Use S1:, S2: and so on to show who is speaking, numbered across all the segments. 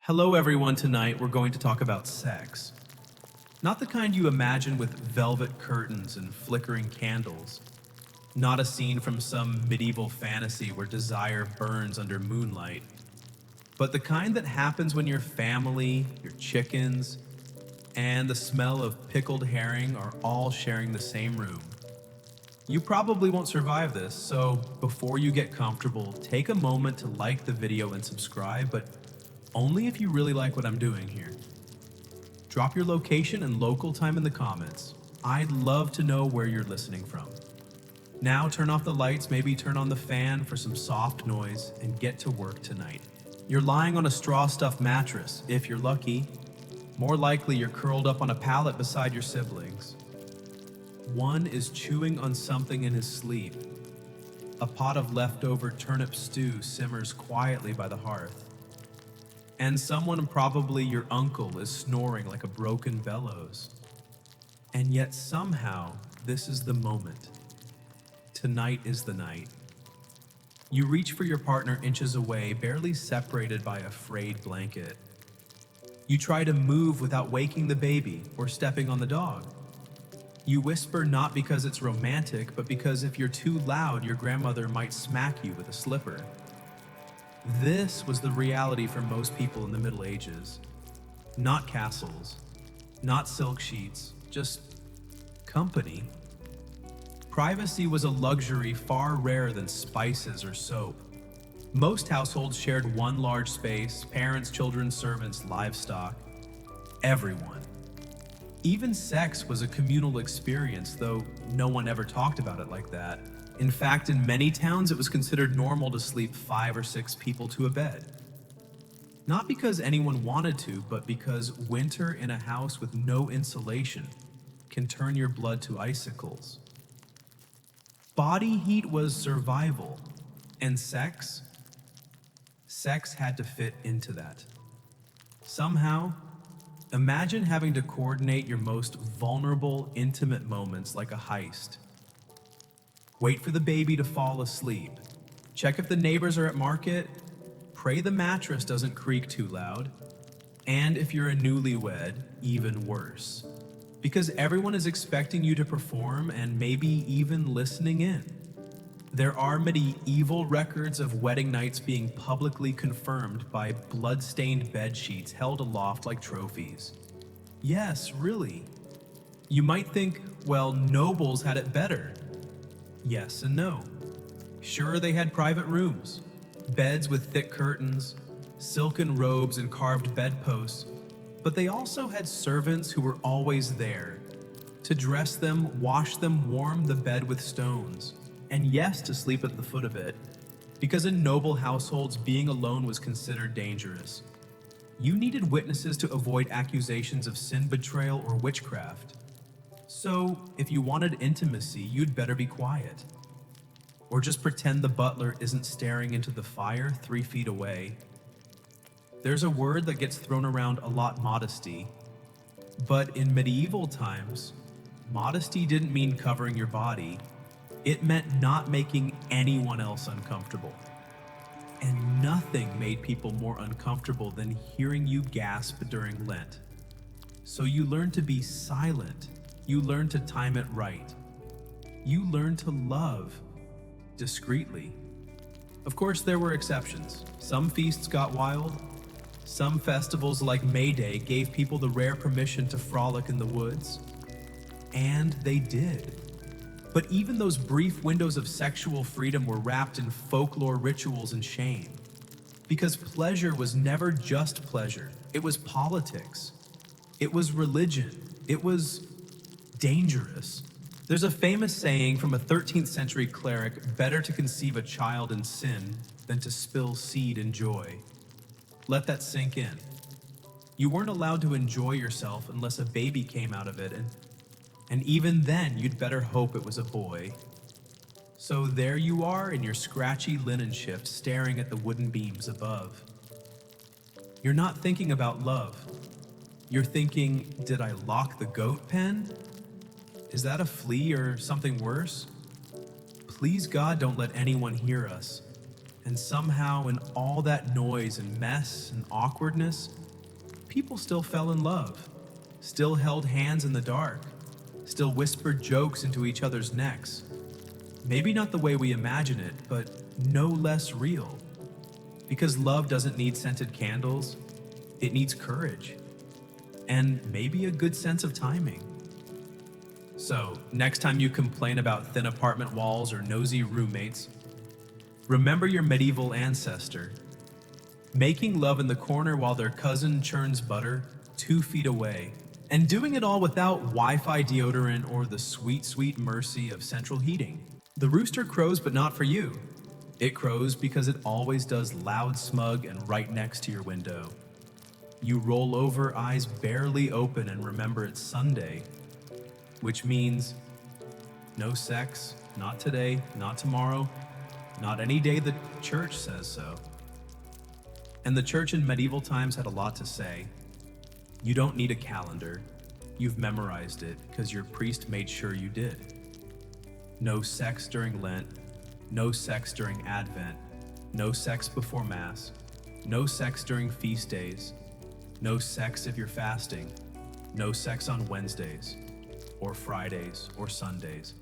S1: Hello everyone, tonight we're going to talk about sex. Not the kind you imagine with velvet curtains and flickering candles. Not a scene from some medieval fantasy where desire burns under moonlight. But the kind that happens when your family, your chickens, and the smell of pickled herring are all sharing the same room. You probably won't survive this, so before you get comfortable, take a moment to like the video and subscribe, but only if you really like what I'm doing here. Drop your location and local time in the comments. I'd love to know where you're listening from. Now turn off the lights, maybe turn on the fan for some soft noise, and get to work tonight. You're lying on a straw-stuffed mattress, if you're lucky. More likely you're curled up on a pallet beside your siblings. One is chewing on something in his sleep. A pot of leftover turnip stew simmers quietly by the hearth. And someone, probably your uncle, is snoring like a broken bellows. And yet somehow, this is the moment. Tonight is the night. You reach for your partner inches away, barely separated by a frayed blanket. You try to move without waking the baby or stepping on the dog. You whisper not because it's romantic, but because if you're too loud, your grandmother might smack you with a slipper. This was the reality for most people in the Middle Ages. Not castles, not silk sheets, just company. Privacy was a luxury far rarer than spices or soap. Most households shared one large space, parents, children, servants, livestock, everyone. Even sex was a communal experience, though no one ever talked about it like that. In fact, in many towns, it was considered normal to sleep 5 or 6 people to a bed. Not because anyone wanted to, but because winter in a house with no insulation can turn your blood to icicles. Body heat was survival, and sex had to fit into that. Somehow, imagine having to coordinate your most vulnerable, intimate moments like a heist. Wait for the baby to fall asleep. Check if the neighbors are at market. Pray the mattress doesn't creak too loud. And if you're a newlywed, even worse. Because everyone is expecting you to perform and maybe even listening in. There are medieval records of wedding nights being publicly confirmed by blood-stained bed sheets held aloft like trophies. Yes, really. You might think, well, nobles had it better. Yes and no. Sure, they had private rooms, beds with thick curtains, silken robes and carved bedposts, but they also had servants who were always there to dress them, wash them, warm the bed with stones, and yes, to sleep at the foot of it, because in noble households, being alone was considered dangerous. You needed witnesses to avoid accusations of sin, betrayal, or witchcraft. So, if you wanted intimacy, you'd better be quiet. Or just pretend the butler isn't staring into the fire 3 feet away. There's a word that gets thrown around a lot, modesty. But in medieval times, modesty didn't mean covering your body. It meant not making anyone else uncomfortable. And nothing made people more uncomfortable than hearing you gasp during Lent. So you learn to be silent. You learn to time it right. You learn to love discreetly. Of course, there were exceptions. Some feasts got wild. Some festivals like May Day gave people the rare permission to frolic in the woods. And they did. But even those brief windows of sexual freedom were wrapped in folklore, rituals, and shame. Because pleasure was never just pleasure. It was politics. It was religion. It was dangerous. There's a famous saying from a 13th century cleric, better to conceive a child in sin than to spill seed in joy. Let that sink in. You weren't allowed to enjoy yourself unless a baby came out of it, and even then you'd better hope it was a boy. So there you are in your scratchy linen shift staring at the wooden beams above. You're not thinking about love. You're thinking, did I lock the goat pen? Is that a flea or something worse? Please God, don't let anyone hear us. And somehow, in all that noise and mess and awkwardness, people still fell in love, still held hands in the dark, still whispered jokes into each other's necks. Maybe not the way we imagine it, but no less real. Because love doesn't need scented candles, it needs courage. And maybe a good sense of timing. So, next time you complain about thin apartment walls or nosy roommates, remember your medieval ancestor, making love in the corner while their cousin churns butter 2 feet away, and doing it all without Wi-Fi deodorant or the sweet, sweet mercy of central heating. The rooster crows, but not for you. It crows because it always does loud, smug, and right next to your window. You roll over, eyes barely open, and remember it's Sunday, which means no sex, not today, not tomorrow, not any day the church says so. And the church in medieval times had a lot to say. You don't need a calendar. You've memorized it because your priest made sure you did. No sex during Lent, no sex during Advent, no sex before Mass, no sex during feast days, no sex if you're fasting, no sex on Wednesdays, or Fridays, or Sundays.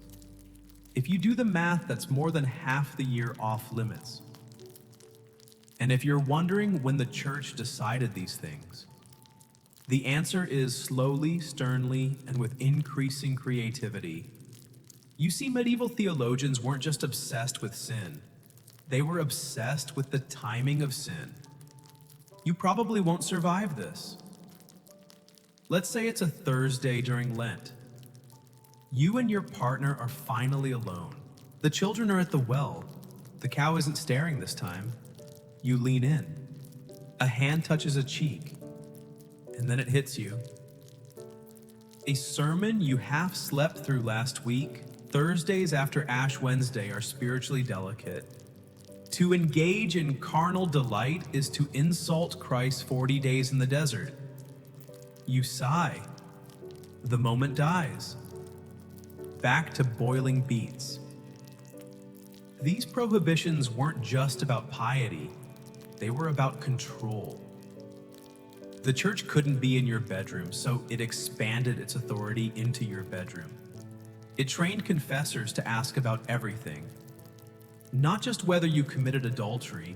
S1: If you do the math, that's more than half the year off limits. And if you're wondering when the church decided these things, the answer is slowly, sternly, and with increasing creativity. You see, medieval theologians weren't just obsessed with sin. They were obsessed with the timing of sin. You probably won't survive this. Let's say it's a Thursday during Lent. You and your partner are finally alone. The children are at the well. The cow isn't staring this time. You lean in. A hand touches a cheek, and then it hits you. A sermon you half slept through last week. Thursdays after Ash Wednesday are spiritually delicate. To engage in carnal delight is to insult Christ's 40 days in the desert. You sigh. The moment dies. Back to boiling beets. These prohibitions weren't just about piety, they were about control. The church couldn't be in your bedroom, so it expanded its authority into your bedroom. It trained confessors to ask about everything. Not just whether you committed adultery,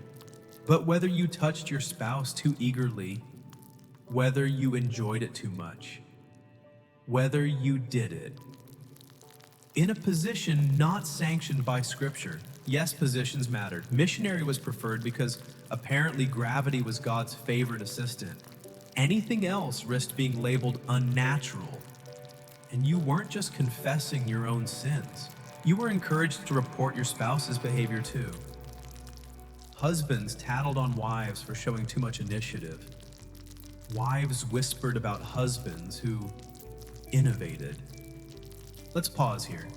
S1: but whether you touched your spouse too eagerly, whether you enjoyed it too much, whether you did it. In a position not sanctioned by Scripture. Yes, positions mattered. Missionary was preferred because apparently gravity was God's favorite assistant. Anything else risked being labeled unnatural. And you weren't just confessing your own sins. You were encouraged to report your spouse's behavior too. Husbands tattled on wives for showing too much initiative. Wives whispered about husbands who innovated. Let's pause here.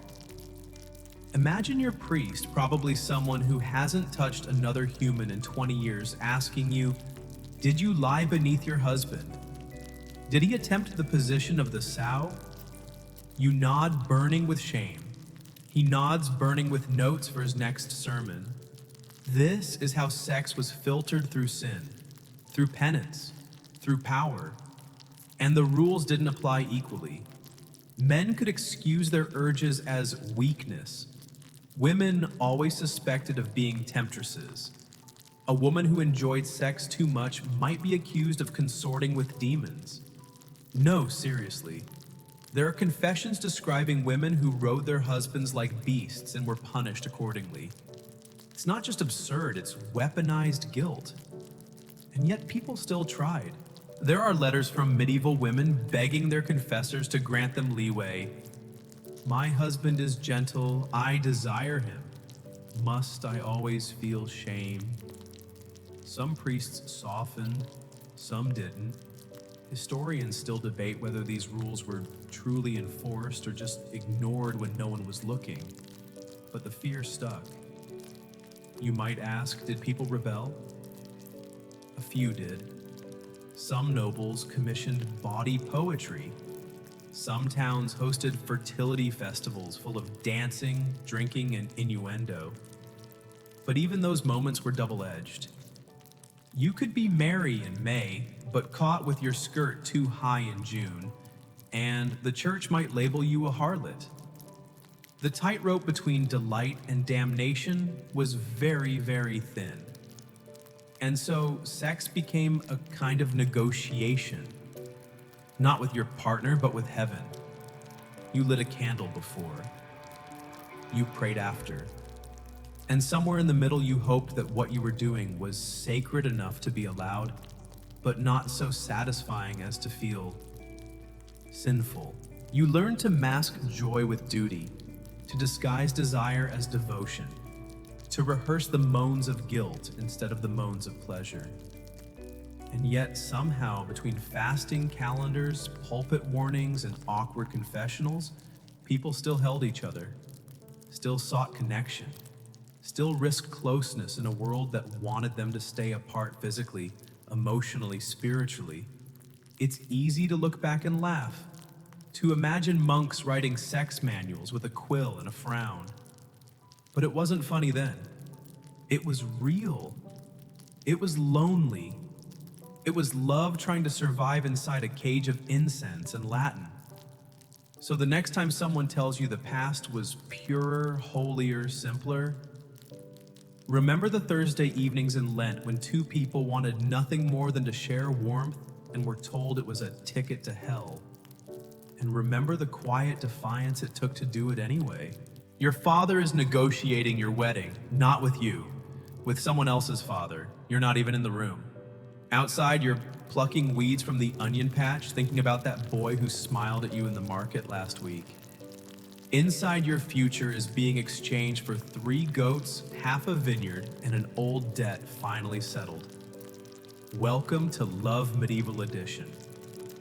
S1: Imagine your priest, probably someone who hasn't touched another human in 20 years, asking you, did you lie beneath your husband? Did he attempt the position of the sow? You nod, burning with shame. He nods, burning with notes for his next sermon. This is how sex was filtered through sin, through penance, through power. And the rules didn't apply equally. Men could excuse their urges as weakness. Women always suspected of being temptresses. A woman who enjoyed sex too much might be accused of consorting with demons. No, seriously. There are confessions describing women who rode their husbands like beasts and were punished accordingly. It's not just absurd, it's weaponized guilt. And yet people still tried. There are letters from medieval women begging their confessors to grant them leeway. My husband is gentle, I desire him. Must I always feel shame? Some priests softened, some didn't. Historians still debate whether these rules were truly enforced or just ignored when no one was looking. But the fear stuck. You might ask, did people rebel? A few did. Some nobles commissioned bawdy poetry. Some towns hosted fertility festivals full of dancing, drinking, and innuendo. But even those moments were double-edged. You could be merry in May, but caught with your skirt too high in June, and the church might label you a harlot. The tightrope between delight and damnation was very, very thin. And so sex became a kind of negotiation, not with your partner, but with heaven. You lit a candle before. You prayed after. And somewhere in the middle, you hoped that what you were doing was sacred enough to be allowed, but not so satisfying as to feel sinful. You learned to mask joy with duty, to disguise desire as devotion, to rehearse the moans of guilt instead of the moans of pleasure. And yet, somehow, between fasting calendars, pulpit warnings, and awkward confessionals, people still held each other, still sought connection, still risked closeness in a world that wanted them to stay apart physically, emotionally, spiritually. It's easy to look back and laugh, to imagine monks writing sex manuals with a quill and a frown. But it wasn't funny then. It was real. It was lonely. It was love trying to survive inside a cage of incense and Latin. So the next time someone tells you the past was purer, holier, simpler, remember the Thursday evenings in Lent when two people wanted nothing more than to share warmth and were told it was a ticket to hell. And remember the quiet defiance it took to do it anyway. Your father is negotiating your wedding, not with you, with someone else's father. You're not even in the room. Outside, you're plucking weeds from the onion patch, thinking about that boy who smiled at you in the market last week. Inside, your future is being exchanged for 3 goats, half a vineyard, and an old debt finally settled. Welcome to Love Medieval Edition,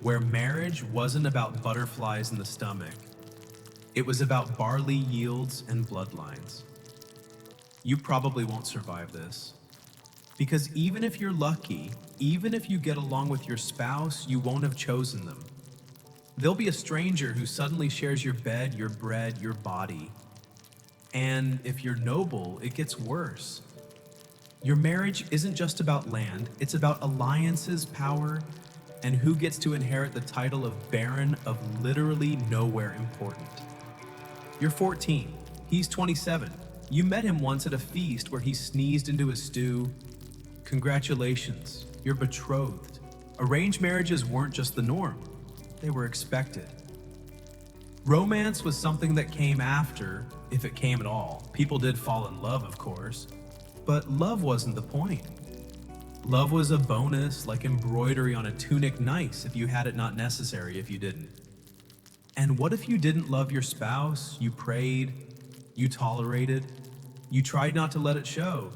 S1: where marriage wasn't about butterflies in the stomach. It was about barley yields and bloodlines. You probably won't survive this. Because even if you're lucky, even if you get along with your spouse, you won't have chosen them. There'll be a stranger who suddenly shares your bed, your bread, your body. And if you're noble, it gets worse. Your marriage isn't just about land, it's about alliances, power, and who gets to inherit the title of Baron of literally nowhere important. You're 14, he's 27. You met him once at a feast where he sneezed into a stew. Congratulations, you're betrothed. Arranged marriages weren't just the norm, they were expected. Romance was something that came after, if it came at all. People did fall in love, of course, but love wasn't the point. Love was a bonus, like embroidery on a tunic, nice if you had it, not necessary if you didn't. And what if you didn't love your spouse? You prayed, you tolerated, you tried not to let it show,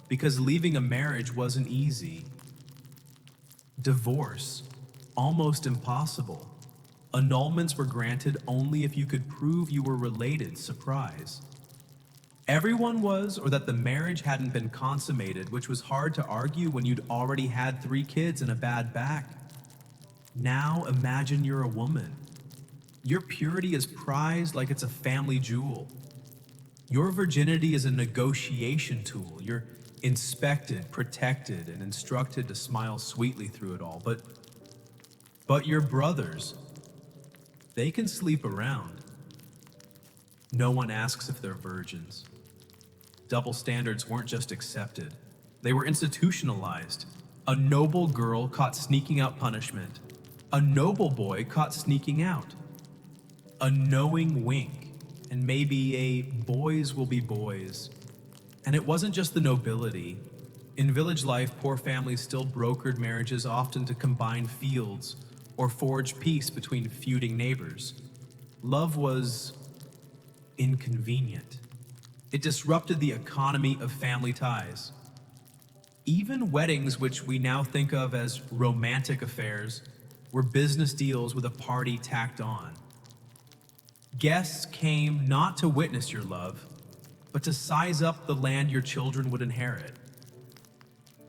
S1: because leaving a marriage wasn't easy. Divorce, almost impossible. Annulments were granted only if you could prove you were related, surprise. Everyone was, or that the marriage hadn't been consummated, which was hard to argue when you'd already had 3 kids and a bad back. Now imagine you're a woman. Your purity is prized like it's a family jewel. Your virginity is a negotiation tool. You're inspected, protected, and instructed to smile sweetly through it all. But your brothers, they can sleep around. No one asks if they're virgins. Double standards weren't just accepted, they were institutionalized. A noble girl caught sneaking out punishment. A noble boy caught sneaking out. A knowing wink, and maybe a boys will be boys. And it wasn't just the nobility. In village life, poor families still brokered marriages, often to combine fields or forge peace between feuding neighbors. Love was inconvenient. It disrupted the economy of family ties. Even weddings, which we now think of as romantic affairs, were business deals with a party tacked on. Guests came not to witness your love, but to size up the land your children would inherit.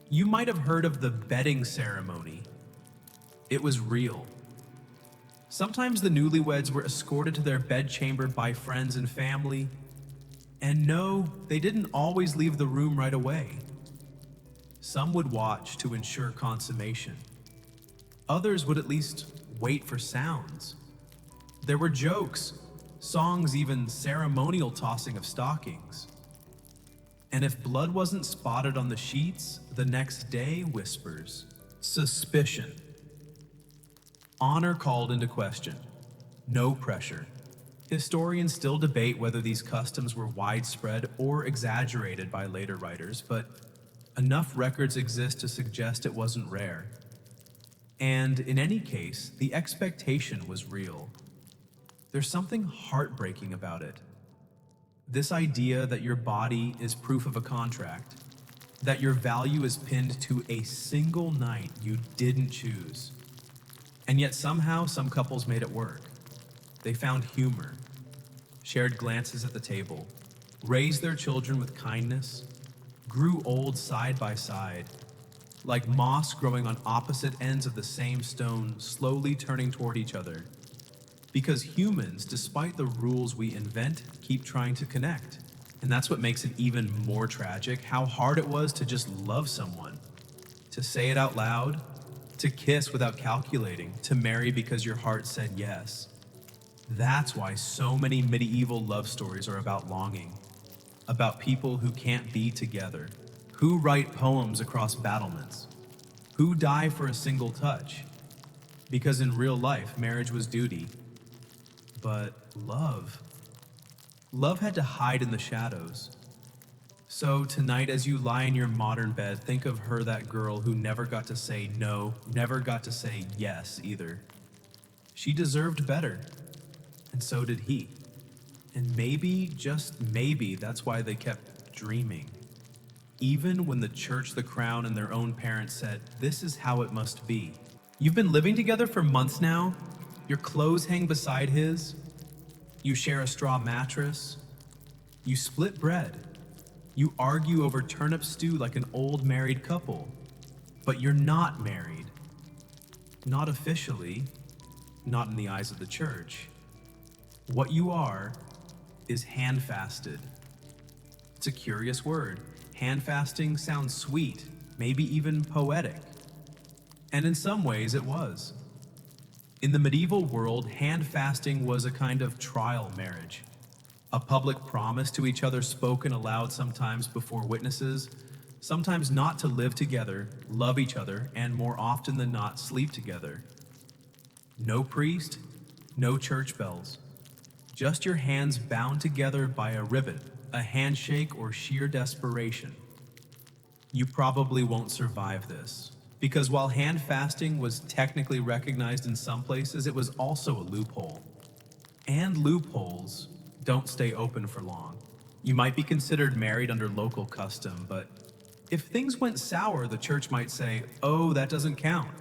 S1: You might have heard of the bedding ceremony. It was real. Sometimes the newlyweds were escorted to their bedchamber by friends and family, And no, they didn't always leave the room right away. Some would watch to ensure consummation. Others would at least wait for sounds. There were jokes, songs, even ceremonial tossing of stockings. And if blood wasn't spotted on the sheets, the next day, whispers, suspicion. Honor called into question. No pressure. Historians still debate whether these customs were widespread or exaggerated by later writers, but enough records exist to suggest it wasn't rare. And in any case, the expectation was real. There's something heartbreaking about it. This idea that your body is proof of a contract, that your value is pinned to a single night you didn't choose. And yet somehow some couples made it work. They found humor, shared glances at the table, raised their children with kindness, grew old side by side, like moss growing on opposite ends of the same stone, slowly turning toward each other. Because humans, despite the rules we invent, keep trying to connect. And that's what makes it even more tragic, how hard it was to just love someone, to say it out loud, to kiss without calculating, to marry because your heart said yes. That's why so many medieval love stories are about longing, about people who can't be together, who write poems across battlements, who die for a single touch. Because in real life, marriage was duty. But love had to hide in the shadows. So tonight, as you lie in your modern bed, think of her, that girl who never got to say no, never got to say yes either. She deserved better. And so did he. And maybe, just maybe, that's why they kept dreaming. Even when the church, the crown, and their own parents said, this is how it must be. You've been living together for months now. Your clothes hang beside his. You share a straw mattress. You split bread. You argue over turnip stew like an old married couple. But you're not married. Not officially. Not in the eyes of the church. What you are is hand-fasted. It's a curious word. Hand-fasting sounds sweet, maybe even poetic. And in some ways it was. In the medieval world, hand-fasting was a kind of trial marriage. A public promise to each other spoken aloud sometimes before witnesses, sometimes not to live together, love each other, and more often than not, sleep together. No priest, no church bells. Just your hands bound together by a ribbon, a handshake, or sheer desperation. You probably won't survive this, because while hand fasting was technically recognized in some places, it was also a loophole. And loopholes don't stay open for long. You might be considered married under local custom, but if things went sour, the church might say, oh, that doesn't count.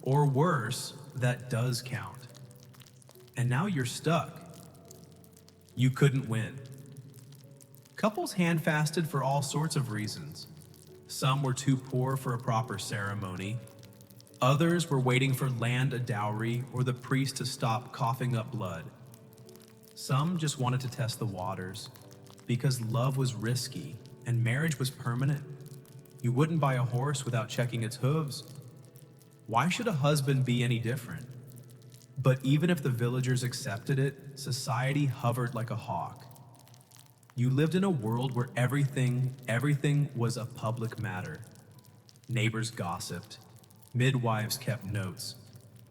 S1: Or worse, that does count. And now you're stuck. You couldn't win. Couples hand-fasted for all sorts of reasons. Some were too poor for a proper ceremony. Others were waiting for land, a dowry, or the priest to stop coughing up blood. Some just wanted to test the waters, because love was risky and marriage was permanent. You wouldn't buy a horse without checking its hooves. Why should a husband be any different? But even if the villagers accepted it, society hovered like a hawk. You lived in a world where everything was a public matter. Neighbors gossiped. Midwives kept notes.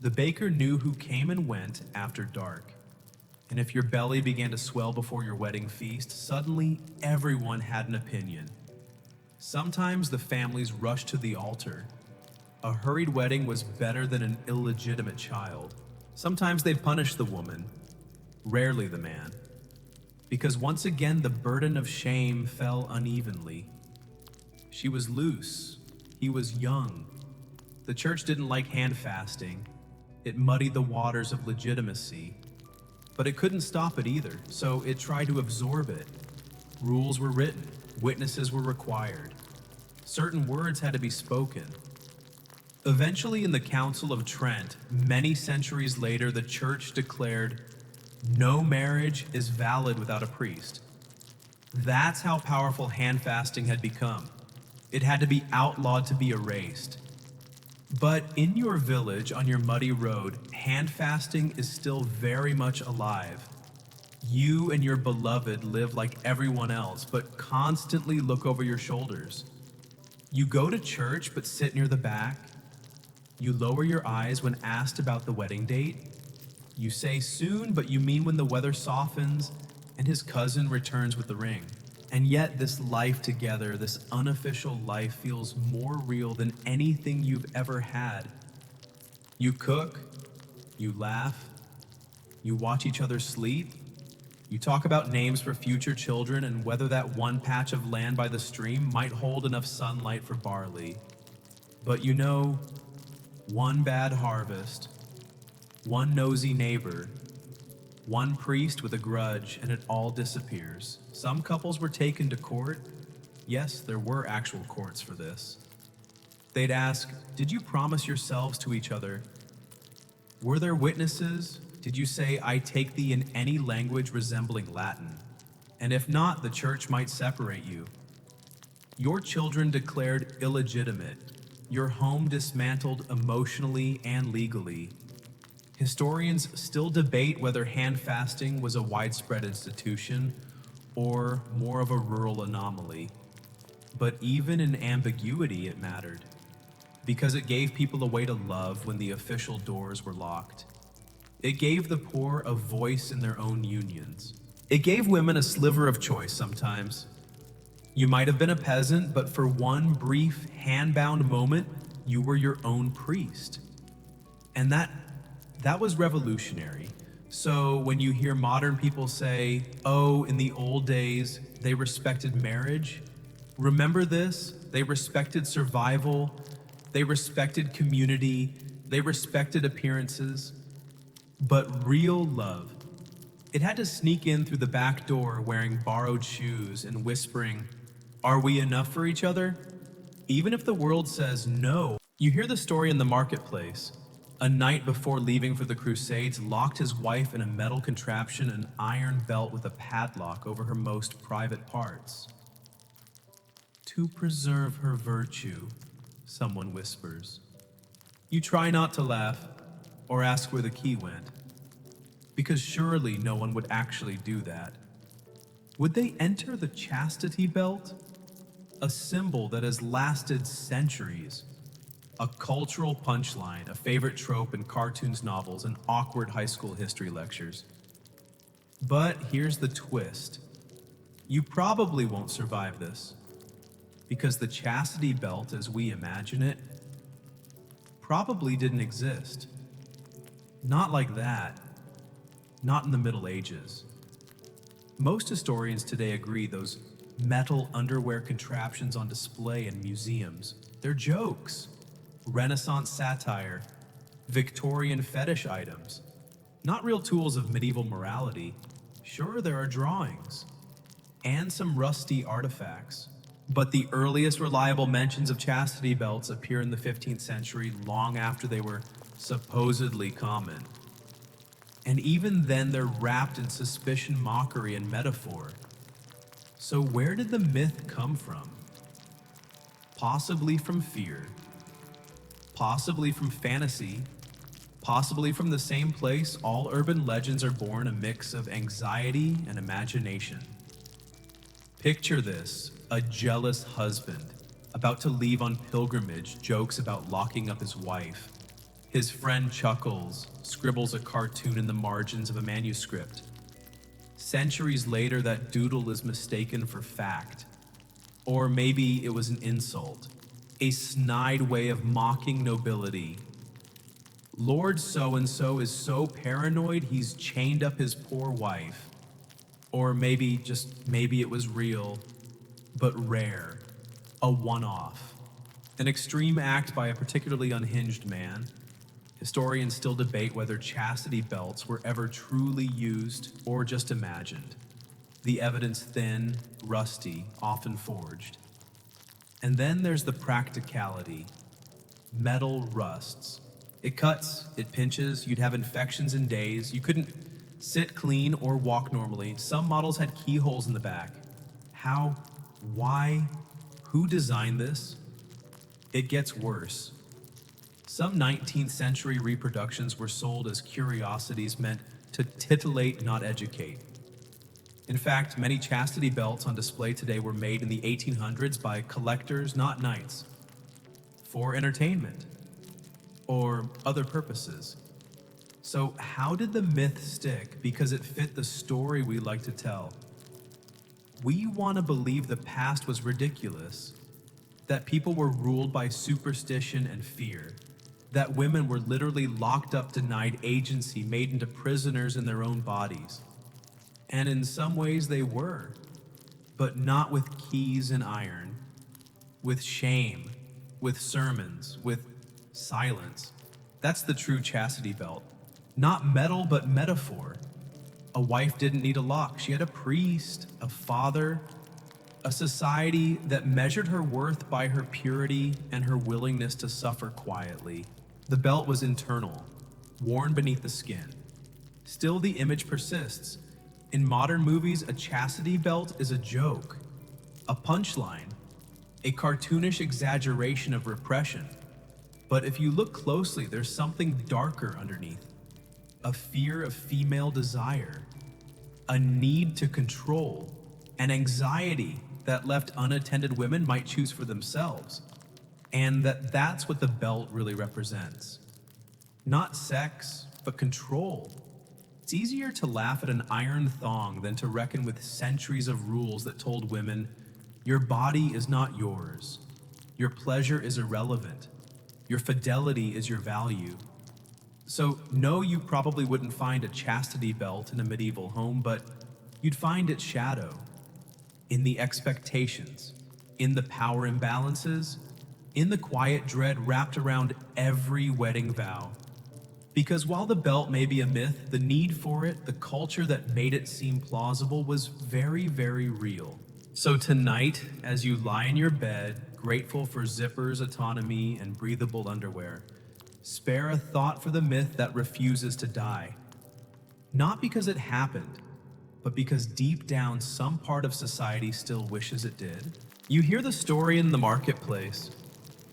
S1: The baker knew who came and went after dark. And if your belly began to swell before your wedding feast, suddenly everyone had an opinion. Sometimes the families rushed to the altar. A hurried wedding was better than an illegitimate child. Sometimes they punished the woman, rarely the man, because once again the burden of shame fell unevenly. She was loose, he was young. The church didn't like hand fasting. It muddied the waters of legitimacy. But it couldn't stop it either, so it tried to absorb it. Rules were written, witnesses were required. Certain words had to be spoken. Eventually, in the Council of Trent, many centuries later, the church declared, no marriage is valid without a priest. That's how powerful hand fasting had become. It had to be outlawed to be erased. But in your village, on your muddy road, hand fasting is still very much alive. You and your beloved live like everyone else, but constantly look over your shoulders. You go to church, but sit near the back. You lower your eyes when asked about the wedding date. You say soon, but you mean when the weather softens and his cousin returns with the ring. And yet this life together, this unofficial life, feels more real than anything you've ever had. You cook, you laugh, you watch each other sleep, you talk about names for future children and whether that one patch of land by the stream might hold enough sunlight for barley. But you know, one bad harvest, one nosy neighbor, one priest with a grudge, and it all disappears. Some couples were taken to court. Yes, there were actual courts for this. They'd ask, "Did you promise yourselves to each other? Were there witnesses? Did you say, 'I take thee' in any language resembling Latin? And if not, the church might separate you. Your children declared illegitimate. Your home dismantled emotionally and legally. Historians still debate whether hand fasting was a widespread institution or more of a rural anomaly. But even in ambiguity, it mattered, because it gave people a way to love when the official doors were locked. It gave the poor a voice in their own unions. It gave women a sliver of choice sometimes. You might have been a peasant, but for one brief, hand-bound moment, you were your own priest. And that was revolutionary. So when you hear modern people say, "Oh, in the old days, they respected marriage," remember this: they respected survival, they respected community, they respected appearances. But real love, it had to sneak in through the back door wearing borrowed shoes and whispering, "Are we enough for each other?" Even if the world says no. You hear the story in the marketplace. A knight before leaving for the Crusades locked his wife in a metal contraption, an iron belt with a padlock over her most private parts. "To preserve her virtue," someone whispers. You try not to laugh or ask where the key went, because surely no one would actually do that. Would they enter the chastity belt? A symbol that has lasted centuries. A cultural punchline, a favorite trope in cartoons, novels, and awkward high school history lectures. But here's the twist. You probably won't survive this, because the chastity belt, as we imagine it, probably didn't exist. Not like that. Not in the Middle Ages. Most historians today agree those metal underwear contraptions on display in museums, they're jokes. Renaissance satire, Victorian fetish items, not real tools of medieval morality. Sure, there are drawings and some rusty artifacts, but the earliest reliable mentions of chastity belts appear in the 15th century, long after they were supposedly common. And even then, they're wrapped in suspicion, mockery, and metaphor. So where did the myth come from? Possibly from fear. Possibly from fantasy, possibly from the same place all urban legends are born, a mix of anxiety and imagination. Picture this: a jealous husband about to leave on pilgrimage jokes about locking up his wife. His friend chuckles, scribbles a cartoon in the margins of a manuscript. Centuries later, that doodle is mistaken for fact. Or maybe it was an insult. A snide way of mocking nobility. Lord so-and-so is so paranoid he's chained up his poor wife. Or maybe, just maybe it was real, but rare. A one-off. An extreme act by a particularly unhinged man. Historians still debate whether chastity belts were ever truly used or just imagined. The evidence thin, rusty, often forged. And then there's the practicality. Metal rusts. It cuts, it pinches, you'd have infections in days, you couldn't sit clean or walk normally. Some models had keyholes in the back, How? Why? Who designed this? It gets worse. Some 19th century reproductions were sold as curiosities meant to titillate, not educate. In fact, many chastity belts on display today were made in the 1800s by collectors, not knights, for entertainment or other purposes. So how did the myth stick? Because it fit the story we like to tell. We want to believe the past was ridiculous, that people were ruled by superstition and fear, that women were literally locked up, denied agency, made into prisoners in their own bodies. And in some ways they were, but not with keys and iron, with shame, with sermons, with silence. That's the true chastity belt. Not metal, but metaphor. A wife didn't need a lock. She had a priest, a father, a society that measured her worth by her purity and her willingness to suffer quietly. The belt was internal, worn beneath the skin. Still, the image persists. In modern movies, a chastity belt is a joke, a punchline, a cartoonish exaggeration of repression. But if you look closely, there's something darker underneath. A fear of female desire, a need to control, an anxiety that left unattended women might choose for themselves. And that's what the belt really represents. Not sex, but control. It's easier to laugh at an iron thong than to reckon with centuries of rules that told women, your body is not yours, your pleasure is irrelevant, your fidelity is your value. So, no, you probably wouldn't find a chastity belt in a medieval home, but you'd find its shadow in the expectations, in the power imbalances, in the quiet dread wrapped around every wedding vow. Because while the belt may be a myth, the need for it, the culture that made it seem plausible, was very, very real. So tonight, as you lie in your bed, grateful for zippers, autonomy, and breathable underwear, spare a thought for the myth that refuses to die. Not because it happened, but because deep down some part of society still wishes it did. You hear the story in the marketplace.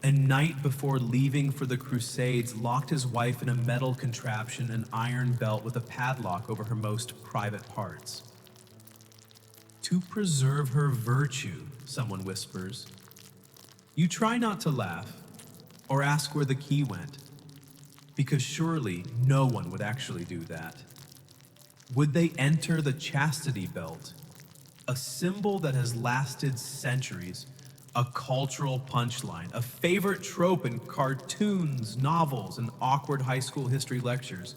S1: A knight before leaving for the Crusades locked his wife in a metal contraption, an iron belt with a padlock over her most private parts. To preserve her virtue, someone whispers. You try not to laugh or ask where the key went, because surely no one would actually do that. Would they enter the chastity belt, a symbol that has lasted centuries, a cultural punchline, a favorite trope in cartoons, novels, and awkward high school history lectures?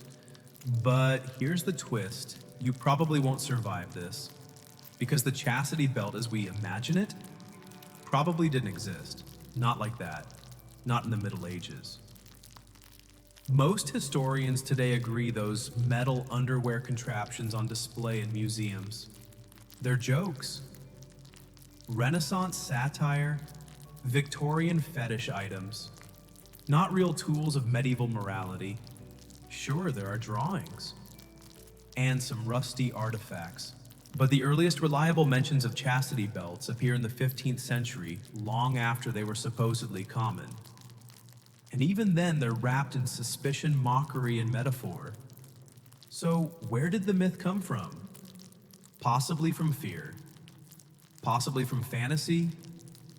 S1: But here's the twist. You probably won't survive this, because the chastity belt as we imagine it probably didn't exist. Not like that. Not in the Middle Ages. Most historians today agree those metal underwear contraptions on display in museums, they're jokes. Renaissance satire, Victorian fetish items, not real tools of medieval morality. Sure, there are drawings and some rusty artifacts, but the earliest reliable mentions of chastity belts appear in the 15th century, long after they were supposedly common. And even then, they're wrapped in suspicion, mockery, and metaphor. So, where did the myth come from? Possibly from fear. Possibly from fantasy.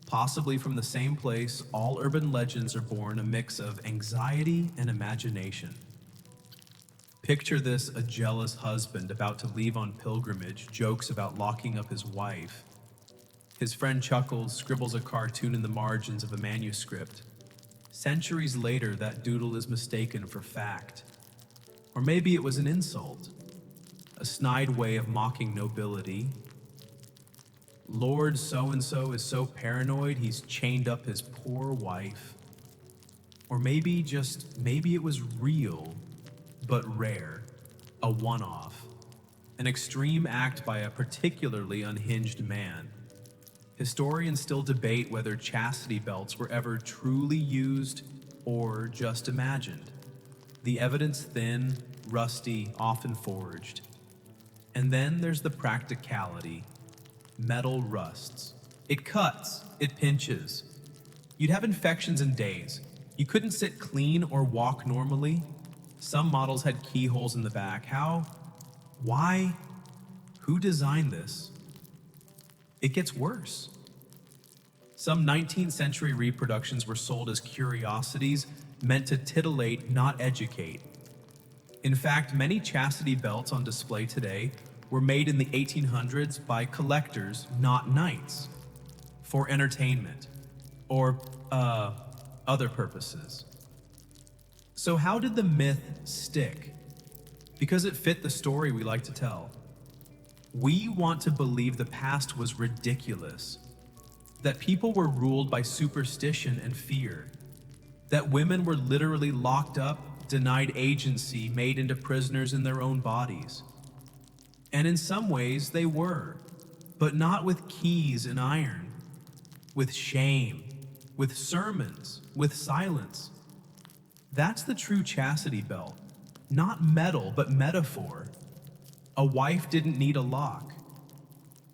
S1: Possibly from the same place all urban legends are born, a mix of anxiety and imagination. Picture this: a jealous husband about to leave on pilgrimage jokes about locking up his wife. His friend chuckles, scribbles a cartoon in the margins of a manuscript. Centuries later, that doodle is mistaken for fact. Or maybe it was an insult, a snide way of mocking nobility. Lord so-and-so is so paranoid he's chained up his poor wife. Or maybe it was real, but rare, a one-off, an extreme act by a particularly unhinged man. Historians still debate whether chastity belts were ever truly used or just imagined. The evidence thin, rusty, often forged. And then there's the practicality. Metal rusts. It cuts. It pinches. You'd have infections in days. You couldn't sit clean or walk normally. Some models had keyholes in the back. How? Why? Who designed this? It gets worse. Some 19th century reproductions were sold as curiosities meant to titillate, not educate. In fact, many chastity belts on display today were made in the 1800s by collectors, not knights, for entertainment or other purposes. So how did the myth stick? Because it fit the story we like to tell. We want to believe the past was ridiculous, that people were ruled by superstition and fear, that women were literally locked up, denied agency, made into prisoners in their own bodies. And in some ways they were, but not with keys and iron, with shame, with sermons, with silence. That's the true chastity belt, not metal, but metaphor. A wife didn't need a lock.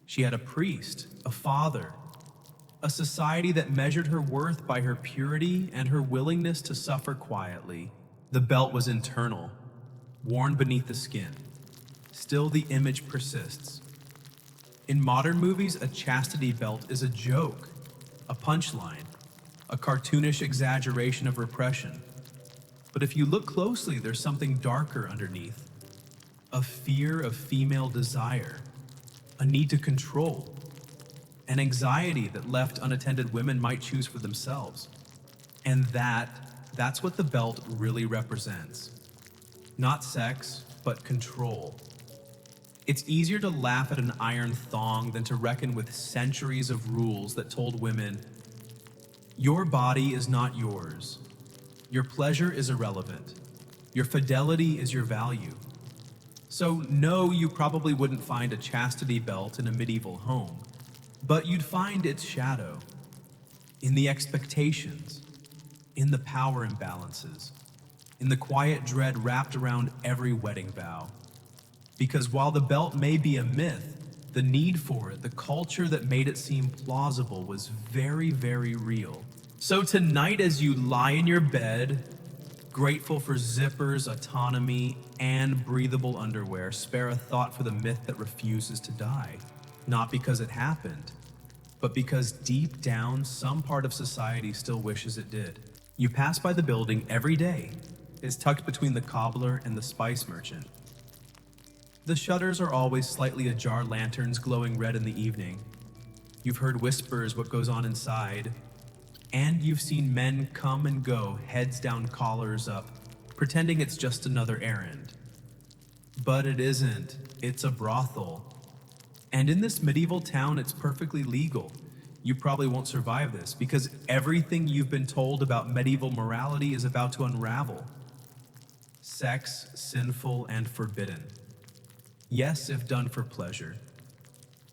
S1: She had a priest, a father, a society that measured her worth by her purity and her willingness to suffer quietly. The belt was internal, worn beneath the skin. Still, the image persists. In modern movies, a chastity belt is a joke, a punchline, a cartoonish exaggeration of repression. But if you look closely, there's something darker underneath. A fear of female desire, a need to control, an anxiety that left unattended women might choose for themselves. And that's what the belt really represents. Not sex, but control. It's easier to laugh at an iron thong than to reckon with centuries of rules that told women, your body is not yours. Your pleasure is irrelevant. Your fidelity is your value. So no, you probably wouldn't find a chastity belt in a medieval home, but you'd find its shadow in the expectations, in the power imbalances, in the quiet dread wrapped around every wedding vow. Because while the belt may be a myth, the need for it, the culture that made it seem plausible was very, very real. So tonight, as you lie in your bed, grateful for zippers, autonomy, and breathable underwear, spare a thought for the myth that refuses to die. Not because it happened, but because deep down, some part of society still wishes it did. You pass by the building every day. It's tucked between the cobbler and the spice merchant. The shutters are always slightly ajar, lanterns glowing red in the evening. You've heard whispers what goes on inside, and you've seen men come and go, heads down, collars up, pretending it's just another errand. But it isn't. It's a brothel. And in this medieval town, it's perfectly legal. You probably won't survive this, because everything you've been told about medieval morality is about to unravel. Sex, sinful and forbidden. Yes, if done for pleasure.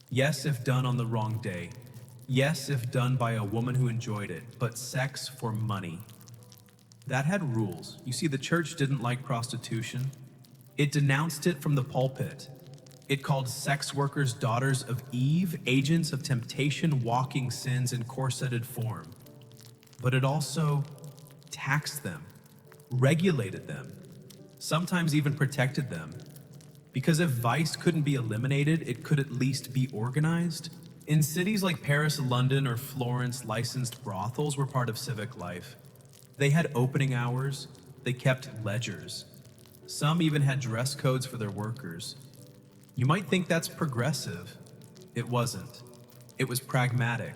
S1: Yes, if done on the wrong day. Yes, if done by a woman who enjoyed it, but sex for money. That had rules. You see, the church didn't like prostitution. It denounced it from the pulpit. It called sex workers daughters of Eve, agents of temptation, walking sins in corseted form. But it also taxed them, regulated them, sometimes even protected them. Because if vice couldn't be eliminated, it could at least be organized. In cities like Paris, London, or Florence, licensed brothels were part of civic life. They had opening hours, they kept ledgers. Some even had dress codes for their workers. You might think that's progressive. It wasn't. It was pragmatic.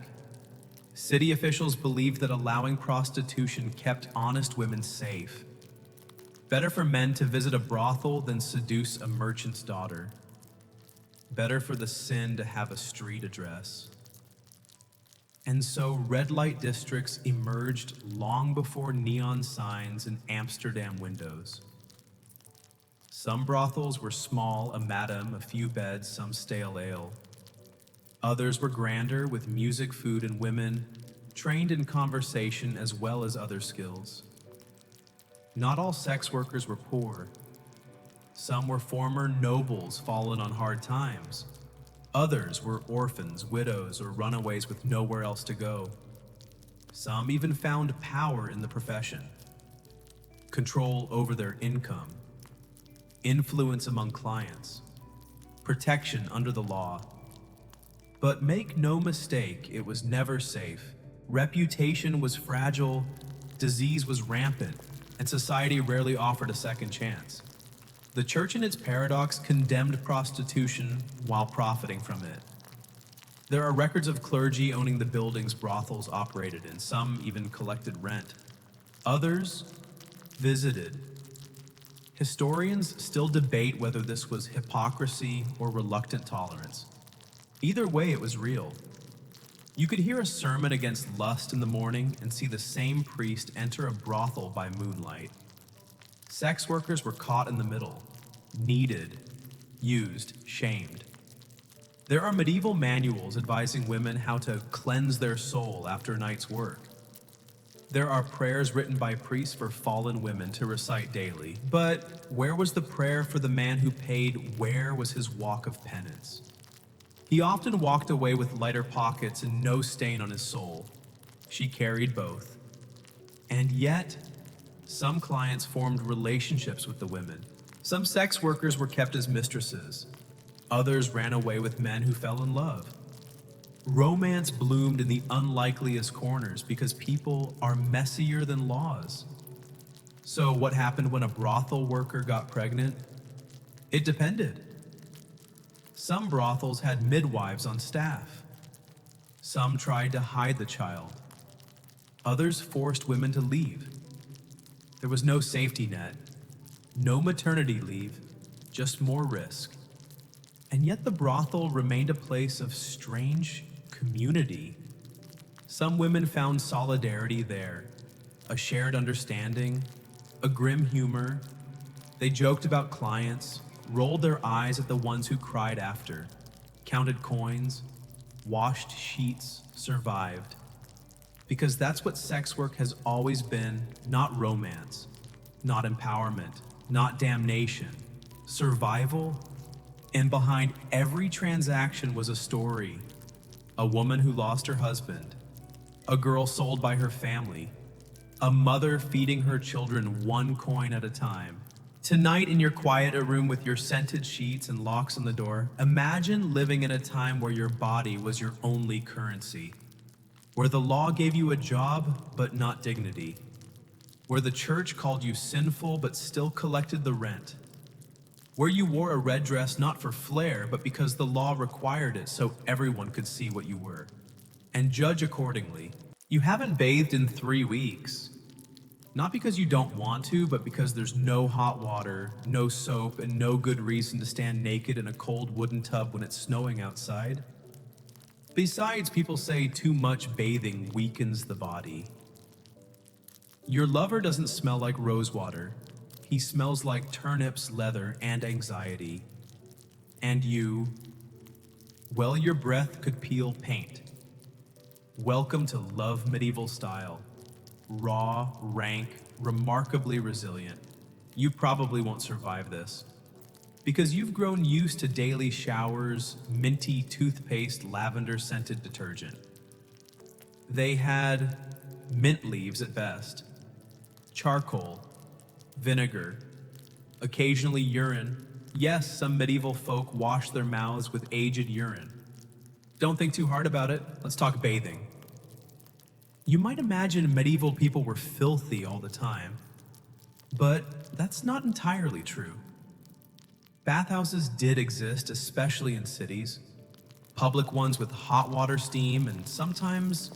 S1: City officials believed that allowing prostitution kept honest women safe. Better for men to visit a brothel than seduce a merchant's daughter. Better for the sin to have a street address. And so red light districts emerged long before neon signs and Amsterdam windows. Some brothels were small, a madam, a few beds, some stale ale. Others were grander, with music, food, and women, trained in conversation as well as other skills. Not all sex workers were poor. Some were former nobles fallen on hard times. Others were orphans, widows, or runaways with nowhere else to go. Some even found power in the profession, control over their income, influence among clients, protection under the law. But make no mistake, it was never safe. Reputation was fragile, disease was rampant, and society rarely offered a second chance. The church in its paradox condemned prostitution while profiting from it. There are records of clergy owning the buildings brothels operated in. Some even collected rent. Others visited. Historians still debate whether this was hypocrisy or reluctant tolerance. Either way, it was real. You could hear a sermon against lust in the morning and see the same priest enter a brothel by moonlight. Sex workers were caught in the middle, needed, used, shamed. There are medieval manuals advising women how to cleanse their soul after a night's work. There are prayers written by priests for fallen women to recite daily. But where was the prayer for the man who paid? Where was his walk of penance? He often walked away with lighter pockets and no stain on his soul. She carried both. And yet, some clients formed relationships with the women. Some sex workers were kept as mistresses. Others ran away with men who fell in love. Romance bloomed in the unlikeliest corners because people are messier than laws. So what happened when a brothel worker got pregnant? It depended. Some brothels had midwives on staff. Some tried to hide the child. Others forced women to leave. There was no safety net, no maternity leave, just more risk. And yet the brothel remained a place of strange community. Some women found solidarity there, a shared understanding, a grim humor. They joked about clients, rolled their eyes at the ones who cried after, counted coins, washed sheets, survived. Because that's what sex work has always been, not romance, not empowerment, not damnation, survival. And behind every transaction was a story. A woman who lost her husband, a girl sold by her family, a mother feeding her children one coin at a time. Tonight, in your quiet room with your scented sheets and locks on the door, imagine living in a time where your body was your only currency, where the law gave you a job but not dignity, where the church called you sinful but still collected the rent, where you wore a red dress not for flair but because the law required it so everyone could see what you were and judge accordingly. You haven't bathed in 3 weeks. Not because you don't want to, but because there's no hot water, no soap, and no good reason to stand naked in a cold wooden tub when it's snowing outside. Besides, people say too much bathing weakens the body. Your lover doesn't smell like rosewater. He smells like turnips, leather, and anxiety. And you, well, your breath could peel paint. Welcome to love medieval style. Raw, rank, remarkably resilient. You probably won't survive this. Because you've grown used to daily showers, minty toothpaste, lavender-scented detergent. They had mint leaves at best, charcoal, vinegar, occasionally urine. Yes, some medieval folk washed their mouths with aged urine. Don't think too hard about it. Let's talk bathing. You might imagine medieval people were filthy all the time, but that's not entirely true. Bathhouses did exist, especially in cities. Public ones with hot water, steam, and sometimes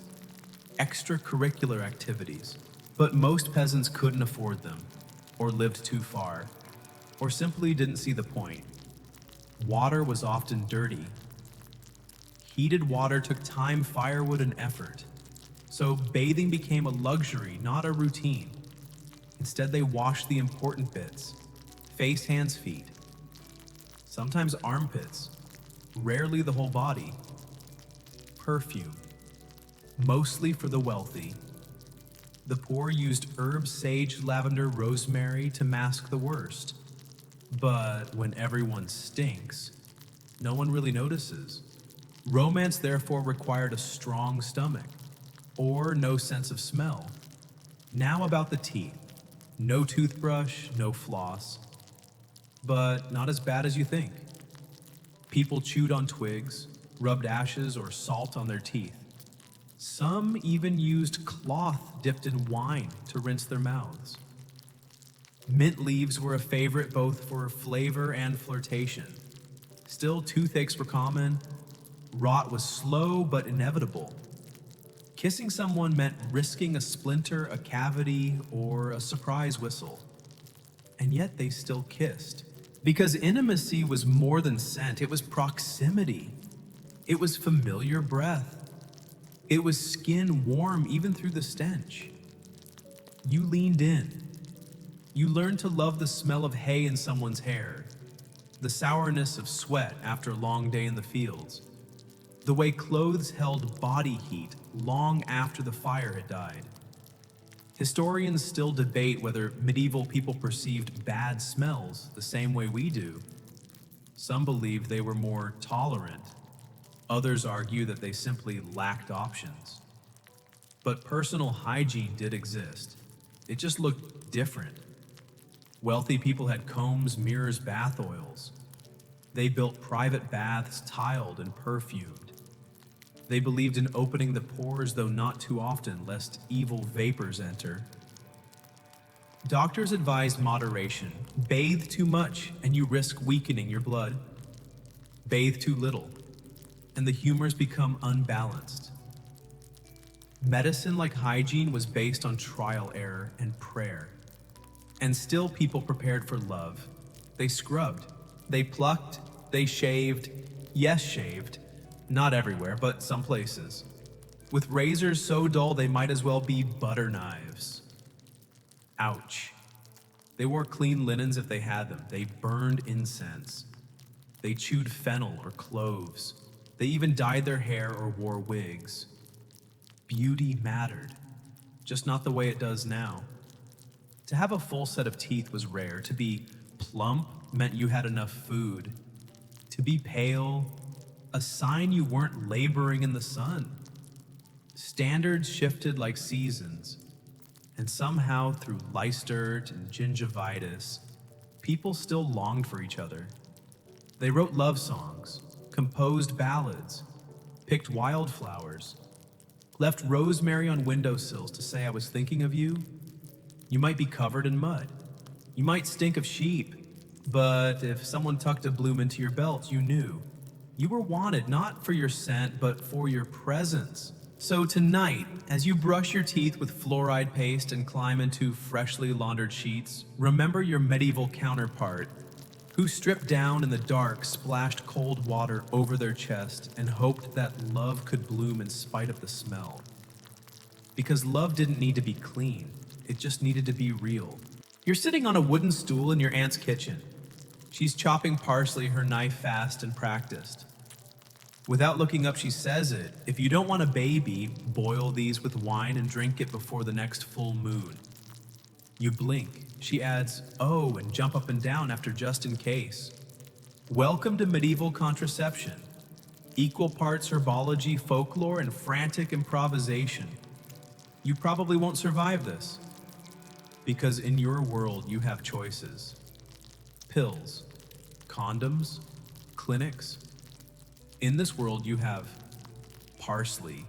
S1: extracurricular activities. But most peasants couldn't afford them, or lived too far, or simply didn't see the point. Water was often dirty. Heated water took time, firewood, and effort. So bathing became a luxury, not a routine. Instead, they washed the important bits: face, hands, feet. Sometimes armpits, rarely the whole body. Perfume, mostly for the wealthy. The poor used herbs, sage, lavender, rosemary to mask the worst. But when everyone stinks, no one really notices. Romance therefore required a strong stomach, or no sense of smell. Now about the teeth. No toothbrush, no floss. But not as bad as you think. People chewed on twigs, rubbed ashes or salt on their teeth. Some even used cloth dipped in wine to rinse their mouths. Mint leaves were a favorite both for flavor and flirtation. Still, toothaches were common. Rot was slow but inevitable. Kissing someone meant risking a splinter, a cavity, or a surprise whistle. And yet they still kissed. Because intimacy was more than scent, it was proximity. It was familiar breath. It was skin warm even through the stench. You leaned in. You learned to love the smell of hay in someone's hair, the sourness of sweat after a long day in the fields, the way clothes held body heat long after the fire had died. Historians still debate whether medieval people perceived bad smells the same way we do. Some believe they were more tolerant. Others argue that they simply lacked options. But personal hygiene did exist. It just looked different. Wealthy people had combs, mirrors, bath oils. They built private baths tiled and perfumed. They believed in opening the pores, though not too often, lest evil vapors enter. Doctors advised moderation. Bathe too much, and you risk weakening your blood. Bathe too little, and the humors become unbalanced. Medicine, like hygiene, was based on trial, error, and prayer. And still people prepared for love. They scrubbed, they plucked, they shaved. Yes, shaved. Not everywhere, but some places. With razors so dull they might as well be butter knives. Ouch. They wore clean linens if they had them. They burned incense. They chewed fennel or cloves. They even dyed their hair or wore wigs. Beauty mattered, just not the way it does now. To have a full set of teeth was rare. To be plump meant you had enough food. To be pale, a sign you weren't laboring in the sun. Standards shifted like seasons, and somehow through Leicester and gingivitis, people still longed for each other. They wrote love songs, composed ballads, picked wildflowers, left rosemary on windowsills to say I was thinking of you. You might be covered in mud. You might stink of sheep, but if someone tucked a bloom into your belt, you knew. You were wanted not for your scent, but for your presence. So tonight, as you brush your teeth with fluoride paste and climb into freshly laundered sheets, remember your medieval counterpart, who stripped down in the dark, splashed cold water over their chest, and hoped that love could bloom in spite of the smell. Because love didn't need to be clean, it just needed to be real. You're sitting on a wooden stool in your aunt's kitchen. She's chopping parsley, her knife fast and practiced. Without looking up, she says it. If you don't want a baby, boil these with wine and drink it before the next full moon. You blink. She adds, oh, and jump up and down after just in case. Welcome to medieval contraception. Equal parts herbology, folklore, and frantic improvisation. You probably won't survive this. Because in your world, you have choices. Pills, condoms, clinics. In this world, you have parsley,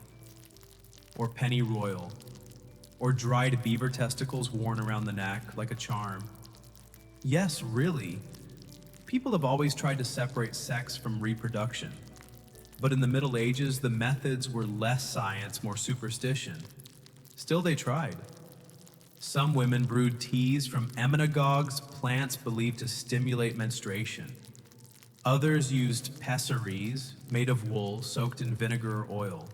S1: or pennyroyal, or dried beaver testicles worn around the neck like a charm. Yes, really. People have always tried to separate sex from reproduction. But in the Middle Ages, the methods were less science, more superstition. Still, they tried. Some women brewed teas from emmenagogues, plants believed to stimulate menstruation. Others used pessaries, made of wool soaked in vinegar or oil.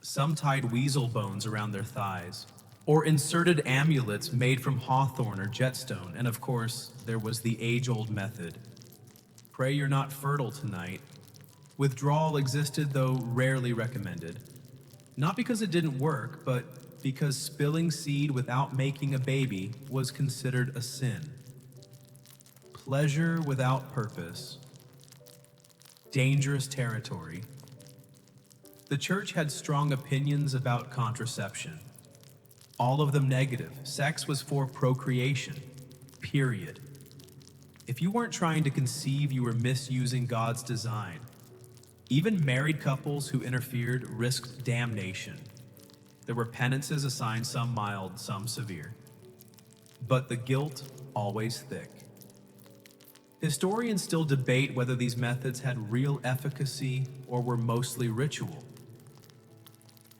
S1: Some tied weasel bones around their thighs, or inserted amulets made from hawthorn or jetstone, and of course, there was the age-old method. Pray you're not fertile tonight. Withdrawal existed, though rarely recommended. Not because it didn't work, but because spilling seed without making a baby was considered a sin. Pleasure without purpose. Dangerous territory. The church had strong opinions about contraception. All of them negative. Sex was for procreation. Period. If you weren't trying to conceive, you were misusing God's design. Even married couples who interfered risked damnation. There were penances assigned, some mild, some severe. But the guilt always thick. Historians still debate whether these methods had real efficacy or were mostly ritual.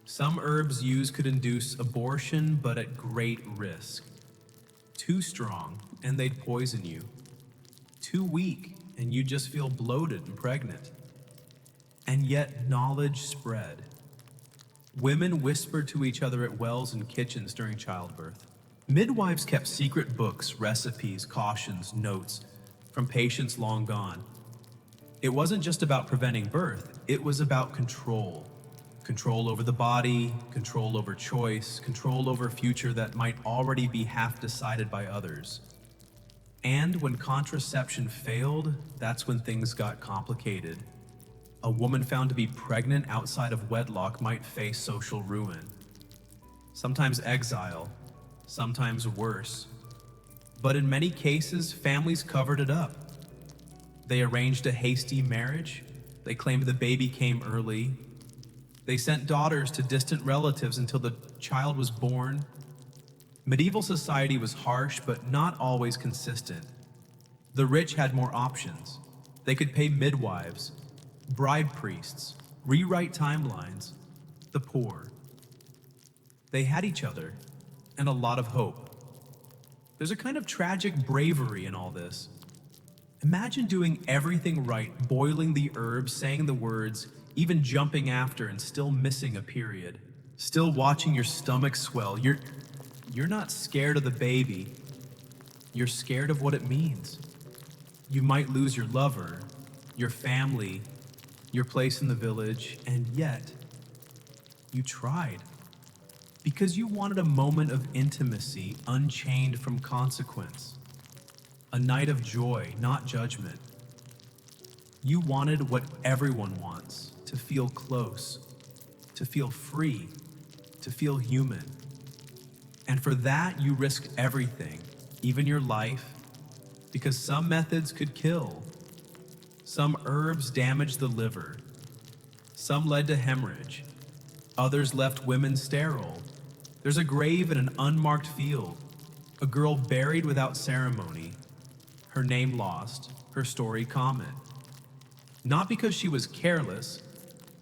S1: Some herbs used could induce abortion, but at great risk. Too strong, and they'd poison you. Too weak, and you'd just feel bloated and pregnant. And yet knowledge spread. Women whispered to each other at wells and kitchens during childbirth. Midwives kept secret books, recipes, cautions, notes from patients long gone. It wasn't just about preventing birth, it was about control. Control over the body, control over choice, control over a future that might already be half decided by others. And when contraception failed, that's when things got complicated. A woman found to be pregnant outside of wedlock might face social ruin. Sometimes exile, sometimes worse. But in many cases, families covered it up. They arranged a hasty marriage. They claimed the baby came early. They sent daughters to distant relatives until the child was born. Medieval society was harsh, but not always consistent. The rich had more options. They could pay midwives, bribe priests, rewrite timelines. The poor. They had each other and a lot of hope. There's a kind of tragic bravery in all this. Imagine doing everything right, boiling the herbs, saying the words, even jumping after and still missing a period. Still watching your stomach swell. You're not scared of the baby. You're scared of what it means. You might lose your lover, your family, your place in the village, and yet you tried. Because you wanted a moment of intimacy unchained from consequence. A night of joy, not judgment. You wanted what everyone wants, to feel close, to feel free, to feel human. And for that, you risked everything, even your life, because some methods could kill. Some herbs damaged the liver. Some led to hemorrhage. Others left women sterile. There's a grave in an unmarked field, a girl buried without ceremony, her name lost, her story common. Not because she was careless,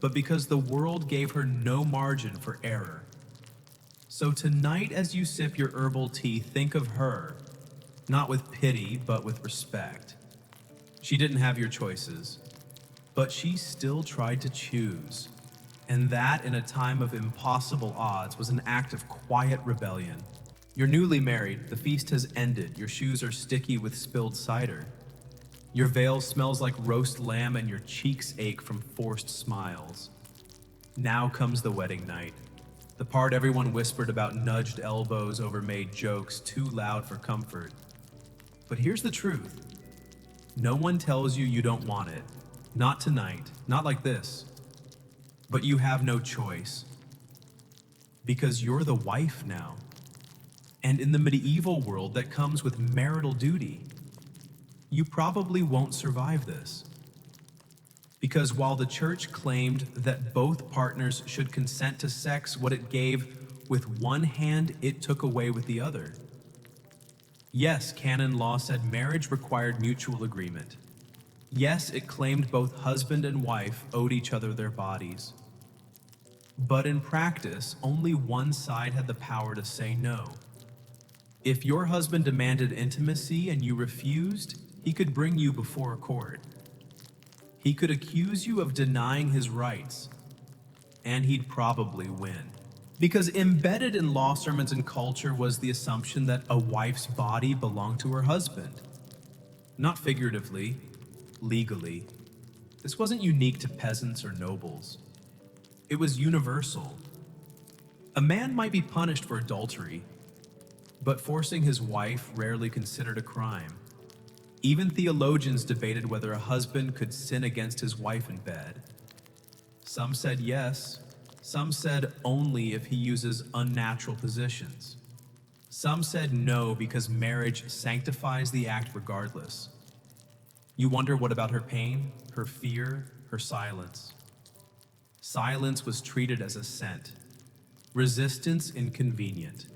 S1: but because the world gave her no margin for error. So tonight, as you sip your herbal tea, think of her, not with pity, but with respect. She didn't have your choices, but she still tried to choose. And that, in a time of impossible odds, was an act of quiet rebellion. You're newly married, the feast has ended, your shoes are sticky with spilled cider. Your veil smells like roast lamb and your cheeks ache from forced smiles. Now comes the wedding night. The part everyone whispered about, nudged elbows over made jokes too loud for comfort. But here's the truth. No one tells you don't want it. Not tonight, not like this. But you have no choice. Because you're the wife now. And in the medieval world, that comes with marital duty. You probably won't survive this. Because while the church claimed that both partners should consent to sex, what it gave with one hand, it took away with the other. Yes, canon law said marriage required mutual agreement. Yes, it claimed both husband and wife owed each other their bodies. But in practice, only one side had the power to say no. If your husband demanded intimacy and you refused, he could bring you before a court. He could accuse you of denying his rights, and he'd probably win. Because embedded in law sermons and culture was the assumption that a wife's body belonged to her husband. Not figuratively, legally. This wasn't unique to peasants or nobles. It was universal. A man might be punished for adultery, but forcing his wife rarely considered a crime. Even theologians debated whether a husband could sin against his wife in bed. Some said yes, some said only if he uses unnatural positions. Some said no because marriage sanctifies the act regardless. You wonder what about her pain, her fear, her silence? Silence was treated as assent, resistance inconvenient.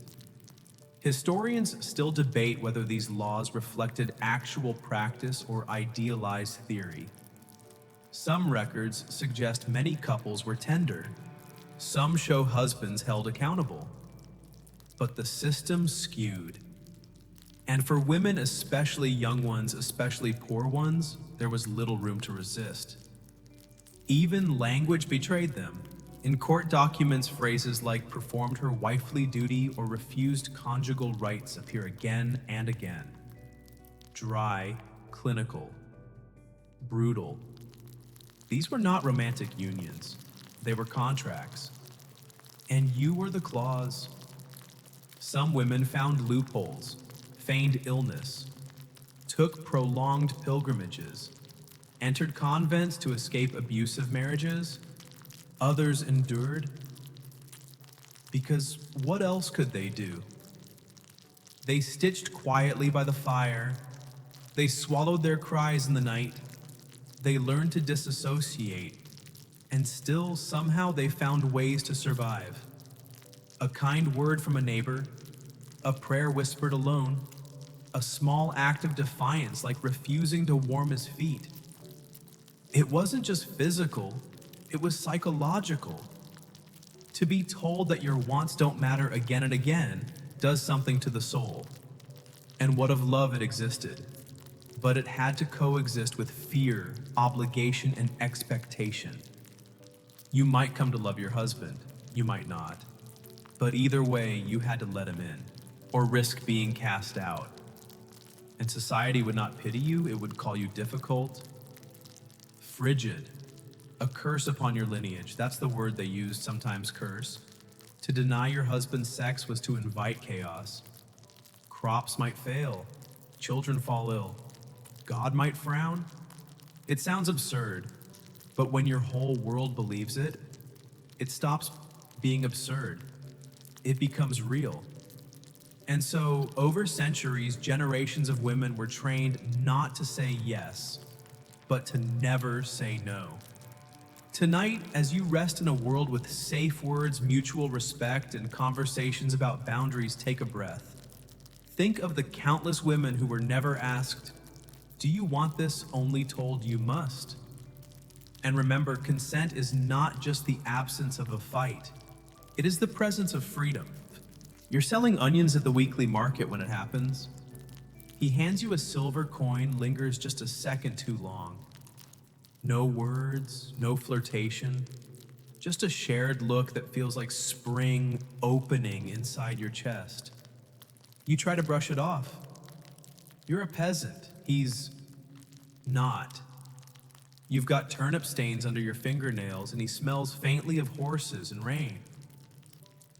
S1: Historians still debate whether these laws reflected actual practice or idealized theory. Some records suggest many couples were tender. Some show husbands held accountable. But the system skewed. And for women, especially young ones, especially poor ones, there was little room to resist. Even language betrayed them. In court documents, phrases like performed her wifely duty or refused conjugal rights appear again and again. Dry, clinical, brutal. These were not romantic unions. They were contracts. And you were the clause. Some women found loopholes, feigned illness, took prolonged pilgrimages, entered convents to escape abusive marriages. Others endured. Because what else could they do? They stitched quietly by the fire. They swallowed their cries in the night. They learned to disassociate. And still, somehow, they found ways to survive. A kind word from a neighbor, a prayer whispered alone, a small act of defiance like refusing to warm his feet. It wasn't just physical, it was psychological. To be told that your wants don't matter again and again does something to the soul. And what of love it existed? But it had to coexist with fear, obligation, and expectation. You might come to love your husband, you might not. But either way, you had to let him in, or risk being cast out. And society would not pity you, it would call you difficult, frigid, a curse upon your lineage. That's the word they used, sometimes curse. To deny your husband's sex was to invite chaos. Crops might fail, children fall ill, God might frown. It sounds absurd, but when your whole world believes it, it stops being absurd. It becomes real. And so, over centuries, generations of women were trained not to say yes, but to never say no. Tonight, as you rest in a world with safe words, mutual respect, and conversations about boundaries, take a breath. Think of the countless women who were never asked, "Do you want this?" only told you must. And remember, consent is not just the absence of a fight. It is the presence of freedom. You're selling onions at the weekly market when it happens. He hands you a silver coin, lingers just a second too long. No words, no flirtation, just a shared look that feels like spring opening inside your chest. You try to brush it off. You're a peasant. He's not. You've got turnip stains under your fingernails, and he smells faintly of horses and rain.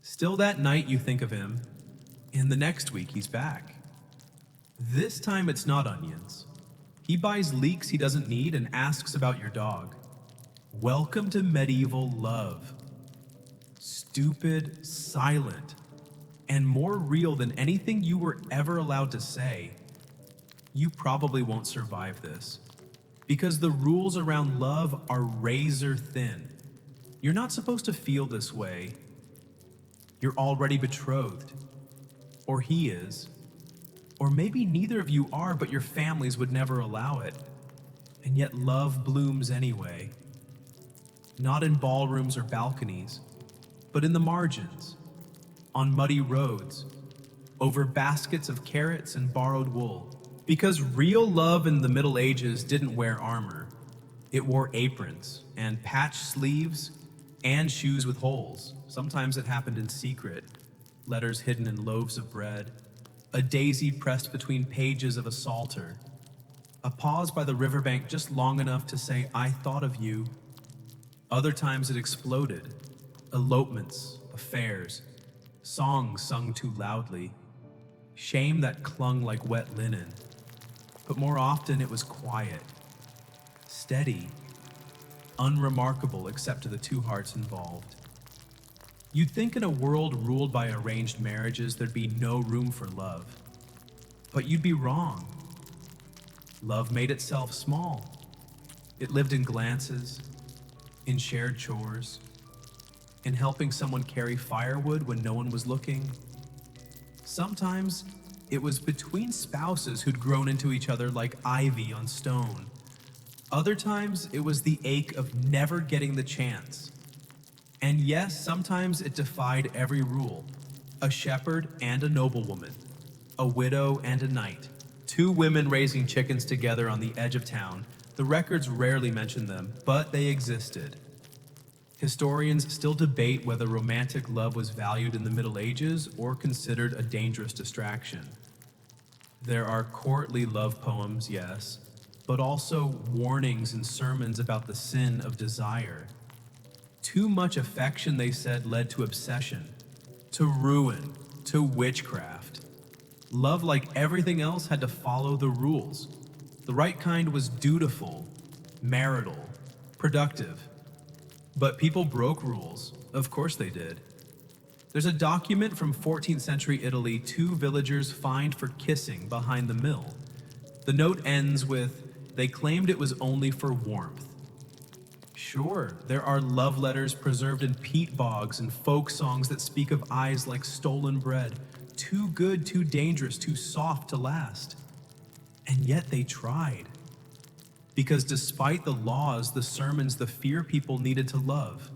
S1: Still that night you think of him, and the next week he's back. This time it's not onions. He buys leeks he doesn't need and asks about your dog. Welcome to medieval love. Stupid, silent, and more real than anything you were ever allowed to say. You probably won't survive this, because the rules around love are razor thin. You're not supposed to feel this way. You're already betrothed. Or he is. Or maybe neither of you are, but your families would never allow it. And yet love blooms anyway. Not in ballrooms or balconies, but in the margins, on muddy roads, over baskets of carrots and borrowed wool. Because real love in the Middle Ages didn't wear armor. It wore aprons and patched sleeves and shoes with holes. Sometimes it happened in secret, letters hidden in loaves of bread, a daisy pressed between pages of a psalter, a pause by the riverbank just long enough to say, "I thought of you." Other times it exploded, elopements, affairs, songs sung too loudly, shame that clung like wet linen. But more often it was quiet, steady, unremarkable except to the two hearts involved. You'd think in a world ruled by arranged marriages there'd be no room for love. But you'd be wrong. Love made itself small. It lived in glances, in shared chores, in helping someone carry firewood when no one was looking. Sometimes it was between spouses who'd grown into each other like ivy on stone. Other times it was the ache of never getting the chance. And yes, sometimes it defied every rule. A shepherd and a noblewoman, a widow and a knight, two women raising chickens together on the edge of town. The records rarely mention them, but they existed. Historians still debate whether romantic love was valued in the Middle Ages or considered a dangerous distraction. There are courtly love poems, yes, but also warnings and sermons about the sin of desire. Too much affection, they said, led to obsession, to ruin, to witchcraft. Love, like everything else, had to follow the rules. The right kind was dutiful, marital, productive. But people broke rules. Of course they did. There's a document from 14th century Italy, two villagers fined for kissing behind the mill. The note ends with, they claimed it was only for warmth. Sure, there are love letters preserved in peat bogs and folk songs that speak of eyes like stolen bread, too good, too dangerous, too soft to last. And yet they tried. Because despite the laws, the sermons, the fear people needed to love,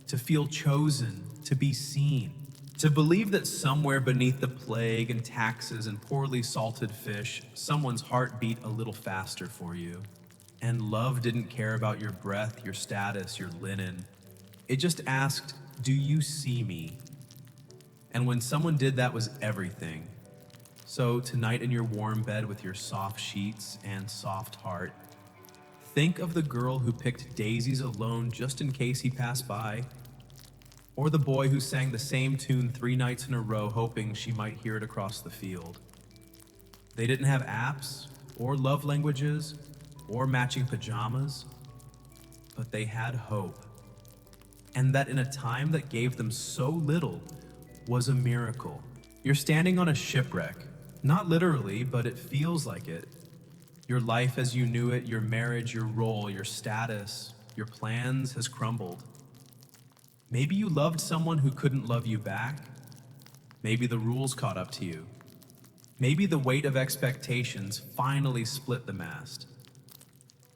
S1: to feel chosen, to be seen, to believe that somewhere beneath the plague and taxes and poorly salted fish, someone's heart beat a little faster for you. And love didn't care about your breath, your status, your linen. It just asked, do you see me? And when someone did, that was everything. So tonight in your warm bed with your soft sheets and soft heart, think of the girl who picked daisies alone just in case he passed by, or the boy who sang the same tune 3 nights in a row hoping she might hear it across the field. They didn't have apps, or love languages, or matching pajamas, but they had hope. And that in a time that gave them so little was a miracle. You're standing on a shipwreck, not literally, but it feels like it. Your life as you knew it, your marriage, your role, your status, your plans has crumbled. Maybe you loved someone who couldn't love you back. Maybe the rules caught up to you. Maybe the weight of expectations finally split the mast.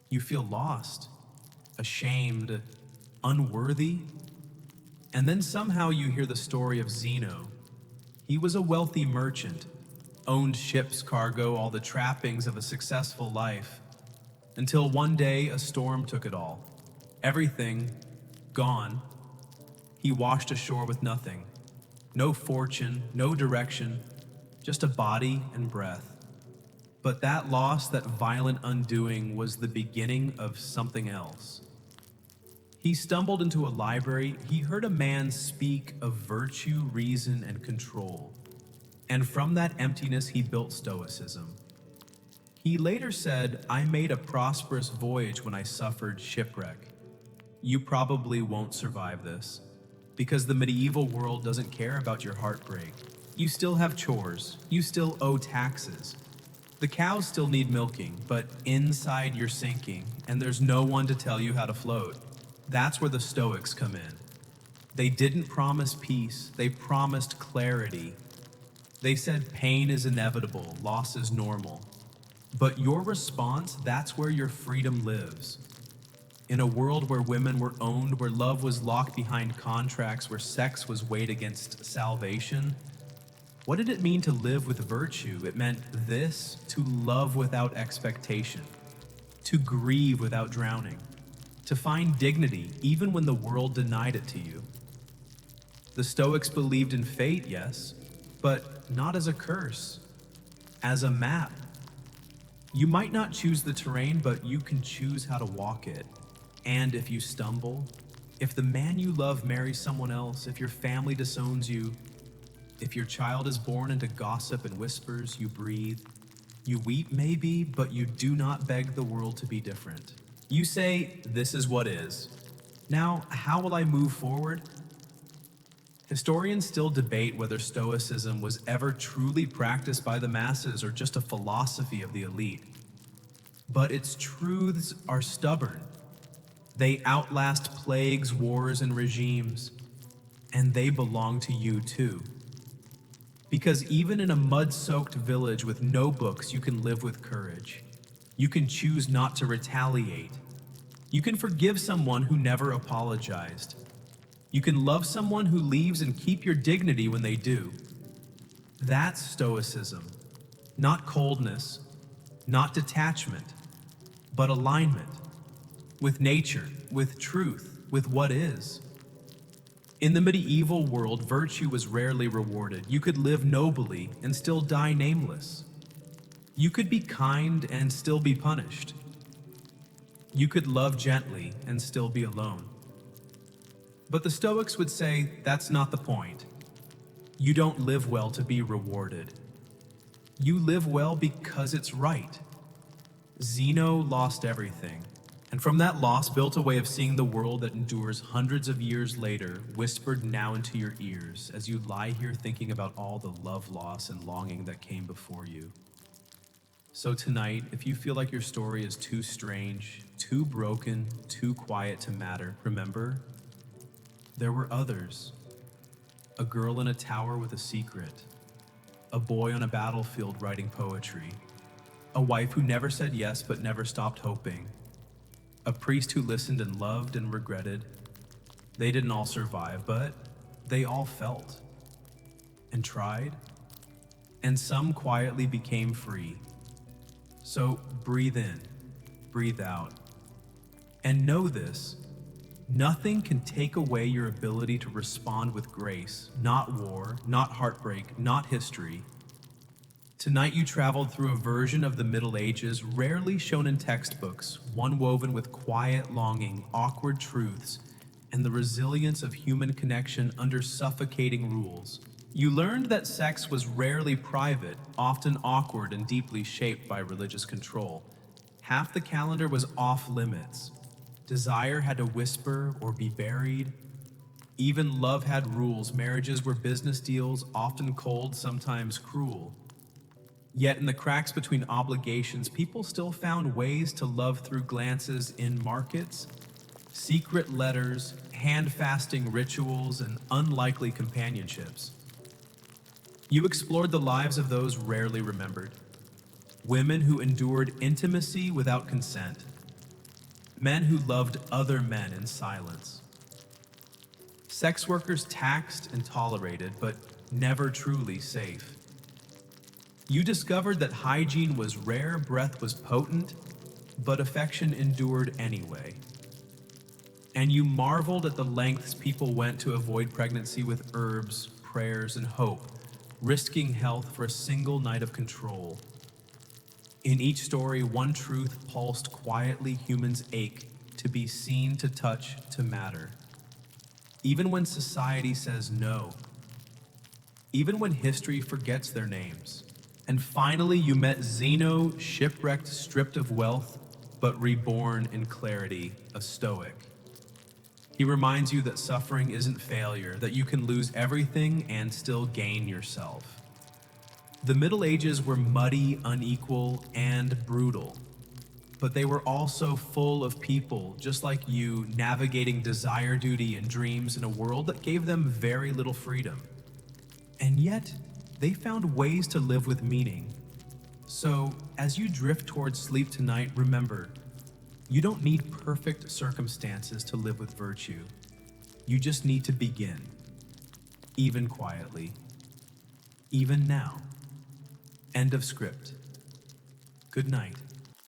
S1: You feel lost, ashamed, unworthy. And then somehow you hear the story of Zeno. He was a wealthy merchant, owned ship's cargo, all the trappings of a successful life, until one day a storm took it all. Everything gone. He washed ashore with nothing. No fortune, no direction, just a body and breath. But that loss, that violent undoing, was the beginning of something else. He stumbled into a library. He heard a man speak of virtue, reason, and control. And from that emptiness, he built Stoicism. He later said, I made a prosperous voyage when I suffered shipwreck. You probably won't survive this, because the medieval world doesn't care about your heartbreak. You still have chores. You still owe taxes. The cows still need milking, but inside you're sinking, and there's no one to tell you how to float. That's where the Stoics come in. They didn't promise peace, they promised clarity. They said pain is inevitable, loss is normal. But your response, that's where your freedom lives. In a world where women were owned, where love was locked behind contracts, where sex was weighed against salvation, what did it mean to live with virtue? It meant this: to love without expectation, to grieve without drowning, to find dignity even when the world denied it to you. The Stoics believed in fate, yes, but not as a curse, as a map. You might not choose the terrain, but you can choose how to walk it. And if you stumble, if the man you love marries someone else, if your family disowns you, if your child is born into gossip and whispers, you breathe. You weep maybe, but you do not beg the world to be different. You say, "This is what is." Now, how will I move forward? Historians still debate whether Stoicism was ever truly practiced by the masses or just a philosophy of the elite. But its truths are stubborn. They outlast plagues, wars, and regimes, and they belong to you too. Because even in a mud-soaked village with no books, you can live with courage. You can choose not to retaliate. You can forgive someone who never apologized. You can love someone who leaves and keep your dignity when they do. That's Stoicism. Not coldness, not detachment, but alignment. With nature, with truth, with what is. In the medieval world, virtue was rarely rewarded. You could live nobly and still die nameless. You could be kind and still be punished. You could love gently and still be alone. But the Stoics would say that's not the point. You don't live well to be rewarded. You live well because it's right. Zeno lost everything, and from that loss built a way of seeing the world that endures hundreds of years later, whispered now into your ears as you lie here thinking about all the love loss and longing that came before you. So tonight, if you feel like your story is too strange, too broken, too quiet to matter, remember, there were others. A girl in a tower with a secret. A boy on a battlefield writing poetry. A wife who never said yes but never stopped hoping. A priest who listened and loved and regretted. They didn't all survive, but they all felt and tried, and some quietly became free. So breathe in, breathe out, and know this: nothing can take away your ability to respond with grace, not war, not heartbreak, not history. Tonight you traveled through a version of the Middle Ages rarely shown in textbooks, one woven with quiet longing, awkward truths, and the resilience of human connection under suffocating rules. You learned that sex was rarely private, often awkward and deeply shaped by religious control. Half the calendar was off limits. Desire had to whisper or be buried. Even love had rules. Marriages were business deals, often cold, sometimes cruel. Yet in the cracks between obligations, people still found ways to love through glances in markets, secret letters, hand-fasting rituals, and unlikely companionships. You explored the lives of those rarely remembered. Women who endured intimacy without consent. Men who loved other men in silence. Sex workers taxed and tolerated, but never truly safe. You discovered that hygiene was rare, breath was potent, but affection endured anyway. And you marveled at the lengths people went to avoid pregnancy with herbs, prayers, and hope, risking health for a single night of control. In each story, one truth pulsed quietly: humans ache to be seen, to touch, to matter. Even when society says no. Even when history forgets their names. And finally, you met Zeno, shipwrecked, stripped of wealth, but reborn in clarity, a Stoic. He reminds you that suffering isn't failure, that you can lose everything and still gain yourself. The Middle Ages were muddy, unequal, and brutal, but they were also full of people just like you, navigating desire, duty, and dreams in a world that gave them very little freedom. And yet, they found ways to live with meaning. So, as you drift towards sleep tonight, remember, you don't need perfect circumstances to live with virtue. You just need to begin, even quietly, even now. End of script. Good night.